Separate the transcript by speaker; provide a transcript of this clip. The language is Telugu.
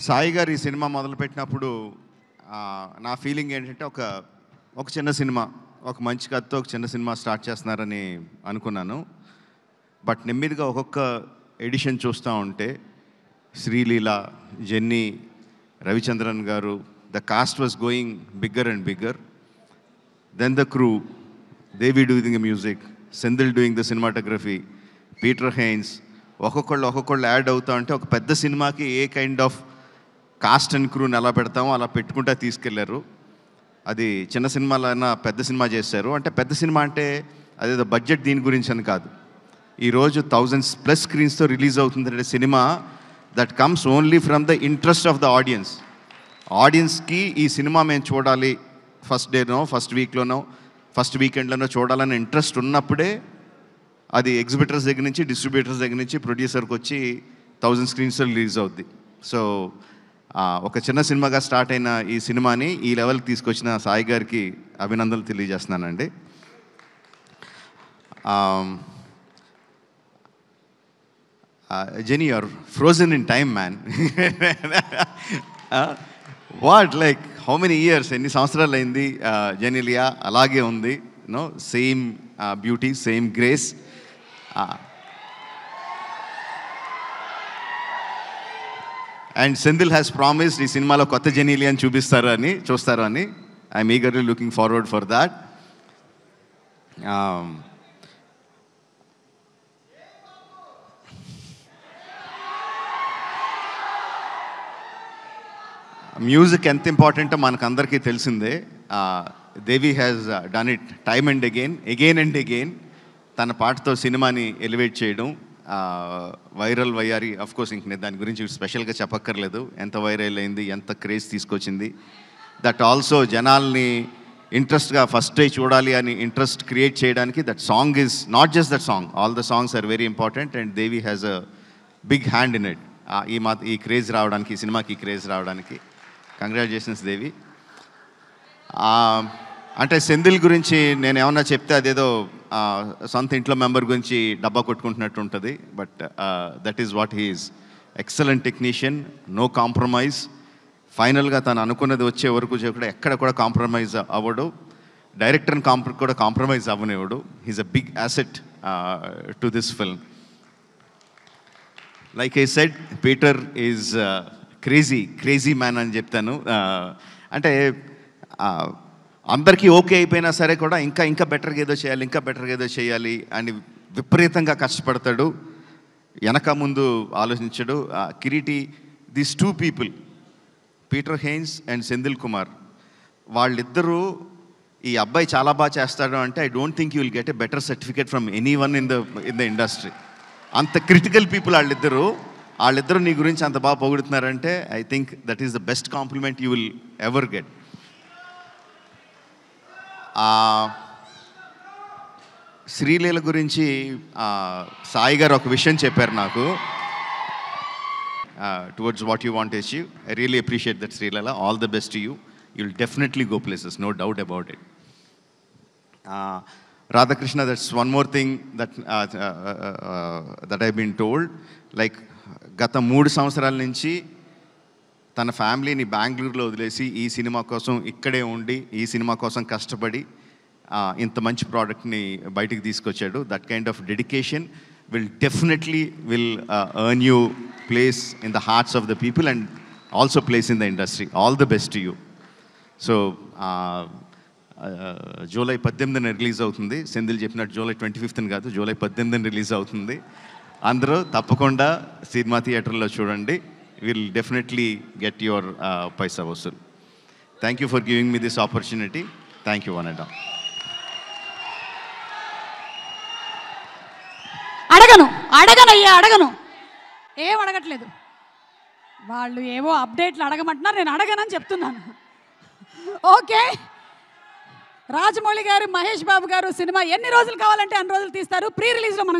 Speaker 1: సాయి గారు ఈ సినిమా మొదలుపెట్టినప్పుడు నా ఫీలింగ్ ఏంటంటే ఒక చిన్న సినిమా, ఒక మంచి కథతో ఒక చిన్న సినిమా స్టార్ట్ చేస్తున్నారని అనుకున్నాను. బట్ నెమ్మదిగా ఒక్కొక్క ఎడిషన్ చూస్తూ ఉంటే శ్రీలీల, జెన్నీ, రవిచంద్రన్ గారు, the cast was going bigger and bigger. Then the crew, Devi doing the music, Senthil doing the cinematography, Peter Hein, ఒక్కొక్కళ్ళు యాడ్ అవుతా ఉంటే ఒక పెద్ద సినిమాకి a kind of cast and క్రూని ఎలా పెడతామో అలా పెట్టుకుంటా తీసుకెళ్లారు. అది చిన్న సినిమాలైనా పెద్ద సినిమా చేశారు. అంటే పెద్ద సినిమా అంటే అదేదో బడ్జెట్ దీని గురించి అని కాదు. ఈరోజు 1000+ స్క్రీన్స్తో రిలీజ్ అవుతుందంటే cinema that comes only from the interest of the audience. ఆడియన్స్కి ఈ సినిమా మేము చూడాలి, ఫస్ట్ డేనో, ఫస్ట్ వీక్లోనో, ఫస్ట్ వీకెండ్లోనో చూడాలని ఇంట్రెస్ట్ ఉన్నప్పుడే అది ఎగ్జిబిటర్స్ దగ్గర నుంచి, డిస్ట్రిబ్యూటర్స్ దగ్గర నుంచి ప్రొడ్యూసర్కి వచ్చి 1000 స్క్రీన్స్లో రిలీజ్ అవుద్ది. సో ఒక చిన్న సినిమాగా స్టార్ట్ అయిన ఈ సినిమాని ఈ లెవెల్కి తీసుకొచ్చిన సాయి గారికి అభినందనలు తెలియజేస్తున్నానండి. Genie, your frozen in time man. What, like how many years, ఎన్ని సంవత్సరాలు అయింది జెనీలియా అలాగే ఉంది, no same beauty, same grace. And Senthil has promised ఈ సినిమాలో కొత్త జెనీలియాని చూస్తారు అని I'm eagerly looking forward for that. Music ఎంత ఇంపార్టెంటో మనకందరికీ తెలిసిందే. Devi has done it time and again and again. తన పాటతో సినిమాని ఎలివేట్ చేయడం, వైరల్ వయ్యారి. అఫ్కోర్స్ ఇంక నేను దాని గురించి స్పెషల్గా చెప్పక్కర్లేదు, ఎంత వైరల్ అయింది, ఎంత క్రేజ్ తీసుకొచ్చింది. దట్ ఆల్సో జనాల్ని ఇంట్రెస్ట్గా ఫస్ట్ డే చూడాలి అని ఇంట్రెస్ట్ క్రియేట్ చేయడానికి that song is not just that song, all the songs are very important and Devi has a big hand in it. ఈ క్రేజ్ రావడానికి, ఈ సినిమాకి క్రేజ్ రావడానికి కంగ్రాచులేషన్స్ దేవి. అంటే సెంధిల్ గురించి నేను ఏమన్నా చెప్తే అదేదో సొంత ఇంట్లో మెంబర్ గురించి డబ్బా కొట్టుకుంటున్నట్టు ఉంటుంది. But that is what he is. Excellent technician, no compromise. ఫైనల్గా తను అనుకున్నది వచ్చే వరకు కూడా ఎక్కడ కూడా కాంప్రమైజ్ అవ్వడు. డైరెక్టర్ని కూడా కాంప్రమైజ్ అవ్వనివ్వడు. He's a big asset to this film. Like I said, Peter is crazy man అని చెప్తాను. అంటే అందరికీ ఓకే అయిపోయినా సరే కూడా ఇంకా బెటర్గా ఏదో చేయాలి అని విపరీతంగా కష్టపడతాడు. వెనక ముందు ఆలోచించడు. Kireeti, these 2 people, Peter Hein and Senthil Kumar, వాళ్ళిద్దరూ ఈ అబ్బాయి చాలా బాగా చేస్తాడు అంటే I don't think you will get a better certificate from anyone in the industry. అంత క్రిటికల్ పీపుల్ వాళ్ళిద్దరూ నీ గురించి అంత బాగా పొగుడుతున్నారంటే I think that is the best compliment you will ever get. Sreeleela గురించి సాయి గారు ఒక విషయం చెప్పారు నాకు. Towards what you want to achieve, I really appreciate that Sreeleela. All the best to you. You will definitely go places, no doubt about it. Radhakrishna, that's one more thing that I been told. Like గత 3 సంవత్సరాల నుంచి తన ఫ్యామిలీని బెంగళూరులో వదిలేసి ఈ సినిమా కోసం ఇక్కడే ఉండి, ఈ సినిమా కోసం కష్టపడి ఇంత మంచి ప్రోడక్ట్ని బయటికి తీసుకొచ్చాడు. That kind of dedication definitely will earn you place in the hearts of the people and also place in the industry. All the best to you. So July 18న రిలీజ్ అవుతుంది. సెంధిల్ చెప్పినట్టు జూలై 25న కాదు, జూలై 18న రిలీజ్ అవుతుంది. అందరూ తప్పకుండా సినిమా థియేటర్లో చూడండి. Will definitely get your paisa vasool. Thank you for giving me this opportunity. Thank you one and all.
Speaker 2: అడగను, ఏం అడగట్లేదు. వాళ్ళు ఏవో అప్డేట్లు అడగమంటున్నారు, నేను అడగనని చెప్తున్నాను. ఓకే, రాజమౌళి గారు, మహేష్ బాబు గారు సినిమా ఎన్ని రోజులు కావాలంటే అన్ని రోజులు తీస్తారు. ప్రీ రిలీజ్లో మనం